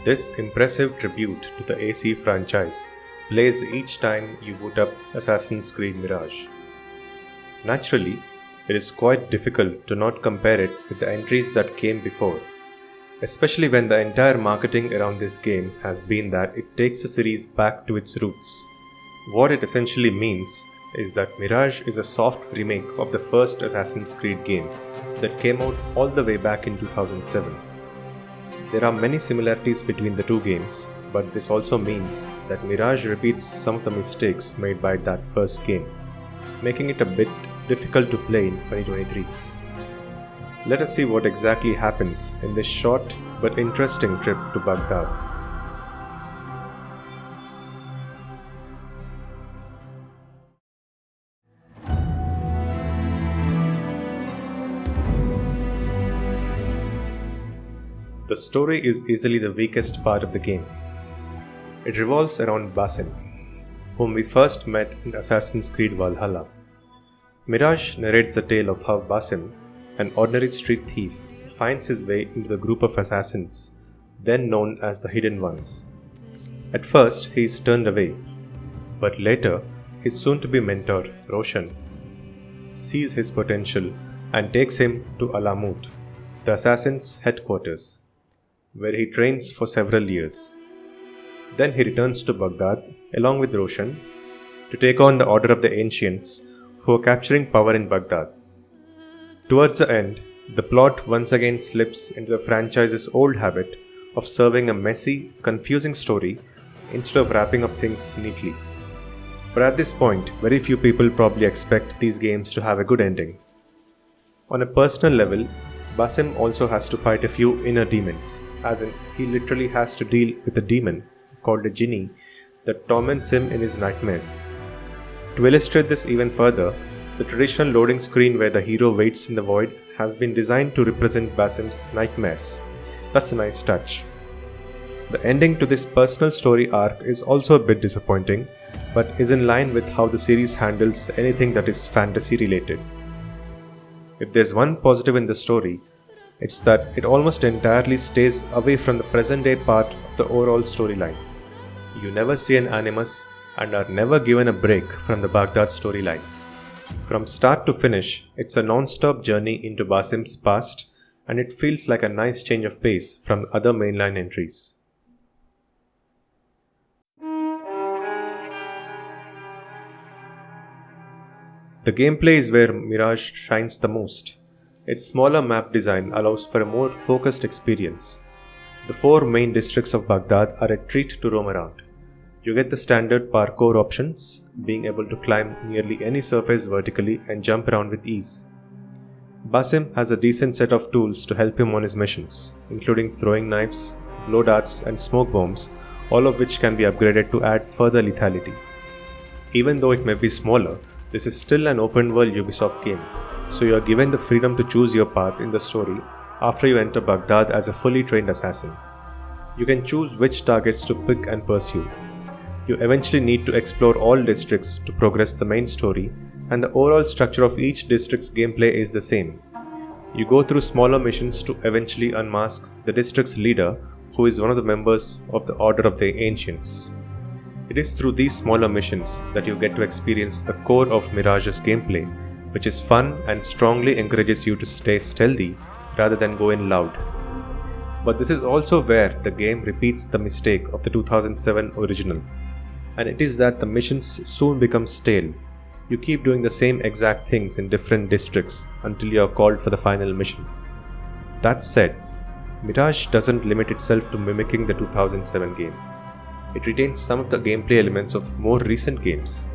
This impressive tribute to the AC franchise plays each time you boot up Assassin's Creed Mirage. Naturally, it is quite difficult to not compare it with the entries that came before, especially when the entire marketing around this game has been that it takes the series back to its roots. What it essentially means is that Mirage is a soft remake of the first Assassin's Creed game that came out all the way back in 2007. There are many similarities between the two games, but this also means that Mirage repeats some of the mistakes made by that first game, making it a bit difficult to play in 2023. Let us see what exactly happens in this short but interesting trip to Baghdad. The story is easily the weakest part of the game. It revolves around Basim, whom we first met in Assassin's Creed Valhalla. Mirage narrates the tale of how Basim, an ordinary street thief, finds his way into the group of assassins, then known as the Hidden Ones. At first, he is turned away, but later, his soon-to-be mentor, Roshan, sees his potential and takes him to Alamut, the assassins' headquarters, where he trains for several years. Then he returns to Baghdad along with Roshan to take on the Order of the Ancients, who are capturing power in Baghdad. Towards the end, the plot once again slips into the franchise's old habit of serving a messy, confusing story instead of wrapping up things neatly. But at this point, very few people probably expect these games to have a good ending. On a personal level, Basim also has to fight a few inner demons, as in he literally has to deal with a demon called a genie that torments him in his nightmares. To illustrate this even further, the traditional loading screen where the hero waits in the void has been designed to represent Basim's nightmares. That's a nice touch. The ending to this personal story arc is also a bit disappointing, but is in line with how the series handles anything that is fantasy related. If there's one positive in the story, it's that it almost entirely stays away from the present day part of the overall storyline. You never see an animus and are never given a break from the Baghdad storyline. From start to finish, it's a non-stop journey into Basim's past, and it feels like a nice change of pace from other mainline entries. The gameplay is where Mirage shines the most. Its smaller map design allows for a more focused experience. The 4 main districts of Baghdad are a treat to roam around. You get the standard parkour options, being able to climb nearly any surface vertically and jump around with ease. Basim has a decent set of tools to help him on his missions, including throwing knives, blow darts and smoke bombs, all of which can be upgraded to add further lethality. Even though it may be smaller, this is still an open-world Ubisoft game, so you are given the freedom to choose your path in the story after you enter Baghdad as a fully trained assassin. You can choose which targets to pick and pursue. You eventually need to explore all districts to progress the main story, and the overall structure of each district's gameplay is the same. You go through smaller missions to eventually unmask the district's leader, who is one of the members of the Order of the Ancients. It is through these smaller missions that you get to experience the core of Mirage's gameplay, which is fun and strongly encourages you to stay stealthy rather than go in loud. But this is also where the game repeats the mistake of the 2007 original, and it is that the missions soon become stale. You keep doing the same exact things in different districts until you are called for the final mission. That said, Mirage doesn't limit itself to mimicking the 2007 game. It retains some of the gameplay elements of more recent games.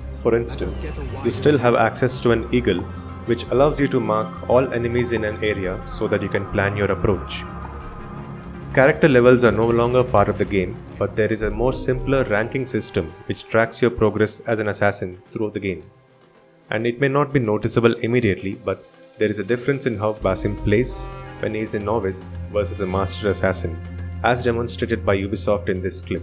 For instance, you still have access to an eagle, which allows you to mark all enemies in an area so that you can plan your approach. Character levels are no longer part of the game, but there is a more simpler ranking system which tracks your progress as an assassin throughout the game. And it may not be noticeable immediately, but there is a difference in how Basim plays when he is a novice versus a master assassin, as demonstrated by Ubisoft in this clip.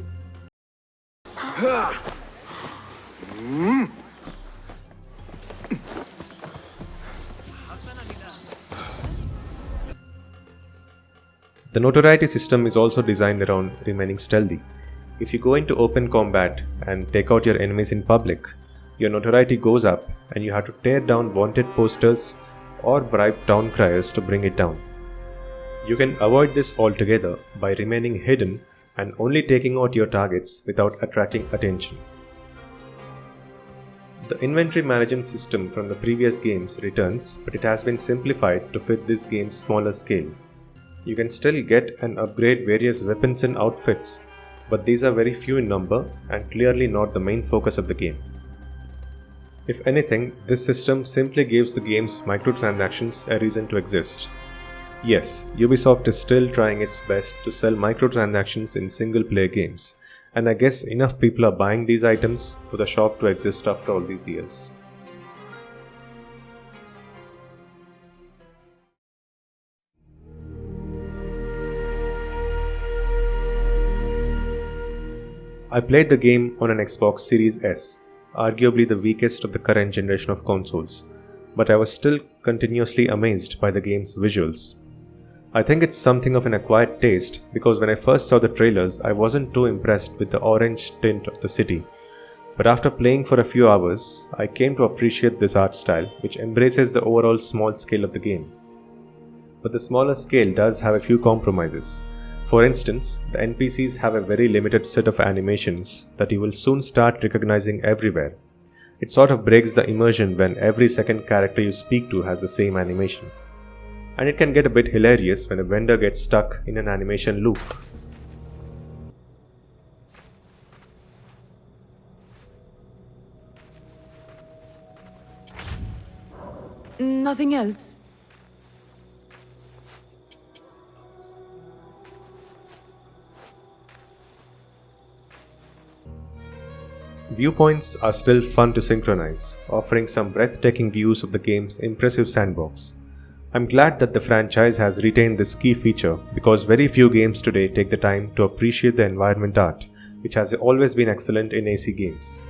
The notoriety system is also designed around remaining stealthy. If you go into open combat and take out your enemies in public, your notoriety goes up and you have to tear down wanted posters or bribe town criers to bring it down. You can avoid this altogether by remaining hidden and only taking out your targets without attracting attention. The inventory management system from the previous games returns, but it has been simplified to fit this game's smaller scale. You can still get and upgrade various weapons and outfits, but these are very few in number and clearly not the main focus of the game. If anything, this system simply gives the game's microtransactions a reason to exist. Yes, Ubisoft is still trying its best to sell microtransactions in single-player games, and I guess enough people are buying these items for the shop to exist after all these years. I played the game on an Xbox Series S, arguably the weakest of the current generation of consoles, but I was still continuously amazed by the game's visuals. I think it's something of an acquired taste because when I first saw the trailers, I wasn't too impressed with the orange tint of the city. But after playing for a few hours, I came to appreciate this art style, which embraces the overall small scale of the game. But the smaller scale does have a few compromises. For instance, the NPCs have a very limited set of animations that you will soon start recognizing everywhere. It sort of breaks the immersion when every second character you speak to has the same animation. And it can get a bit hilarious when a vendor gets stuck in an animation loop. Nothing else? Viewpoints are still fun to synchronize, offering some breathtaking views of the game's impressive sandbox. I'm glad that the franchise has retained this key feature because very few games today take the time to appreciate the environment art, which has always been excellent in AC games.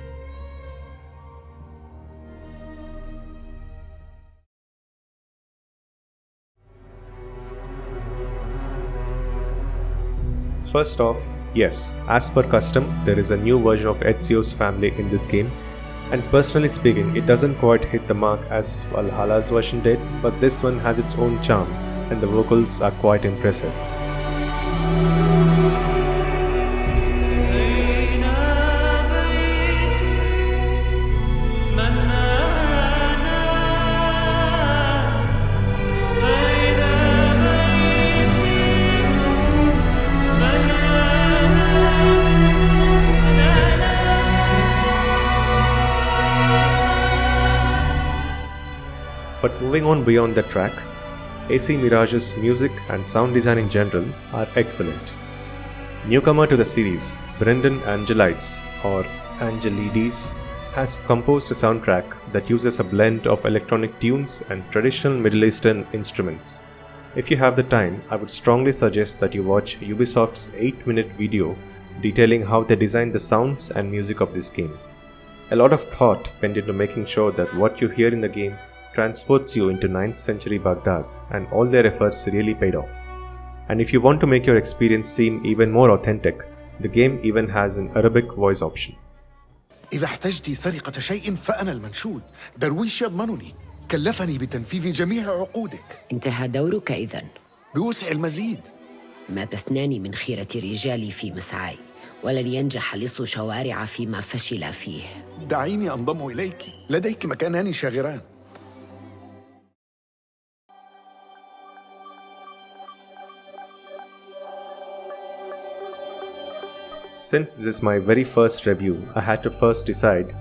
First off, yes, as per custom, there is a new version of Ezio's family in this game, and personally speaking, it doesn't quite hit the mark as Valhalla's version did, but this one has its own charm, and the vocals are quite impressive. But moving on beyond the track, AC Mirage's music and sound design in general are excellent. Newcomer to the series, Brendan Angelides or Angelides has composed a soundtrack that uses a blend of electronic tunes and traditional Middle Eastern instruments. If you have the time, I would strongly suggest that you watch Ubisoft's 8-minute video detailing how they designed the sounds and music of this game. A lot of thought went into making sure that what you hear in the game transports you into 9th century Baghdad, and all their efforts really paid off. And if you want to make your experience seem even more authentic, the game even has an Arabic voice option. إذا احتجت سرقة شيء فأنا المنشود. درويش يضمنني. كلفني بتنفيذ جميع عقودك. انتهى دورك إذن. بوسع المزيد. مات اثنان من خيرة رجالي في مسعاي، ولن ينجح لص شوارع فيما فشل فيه. دعيني أنضم إليك. لديك مكانان شاغران. Since this is my very first review, I had to first decide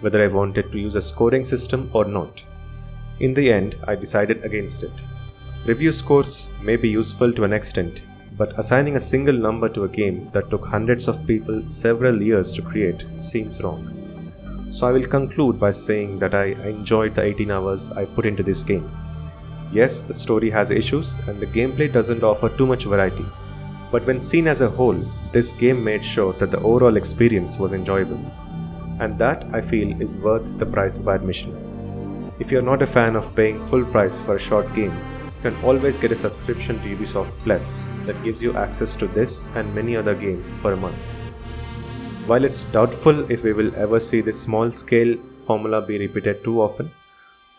whether I wanted to use a scoring system or not. In the end, I decided against it. Review scores may be useful to an extent, but assigning a single number to a game that took hundreds of people several years to create seems wrong. So I will conclude by saying that I enjoyed the 18 hours I put into this game. Yes, the story has issues and the gameplay doesn't offer too much variety. But when seen as a whole, this game made sure that the overall experience was enjoyable. And that, I feel, is worth the price of admission. If you're not a fan of paying full price for a short game, you can always get a subscription to Ubisoft Plus that gives you access to this and many other games for a month. While it's doubtful if we will ever see this small-scale formula be repeated too often,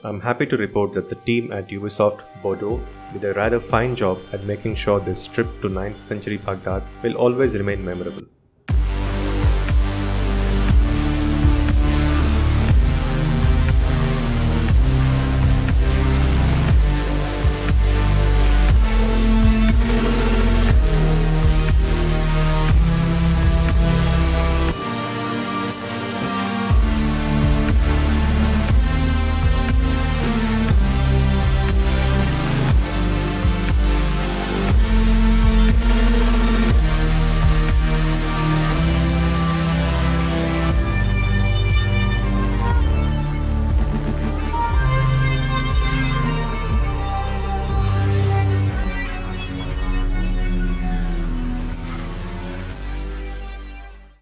I'm happy to report that the team at Ubisoft Bordeaux did a rather fine job at making sure this trip to 9th century Baghdad will always remain memorable.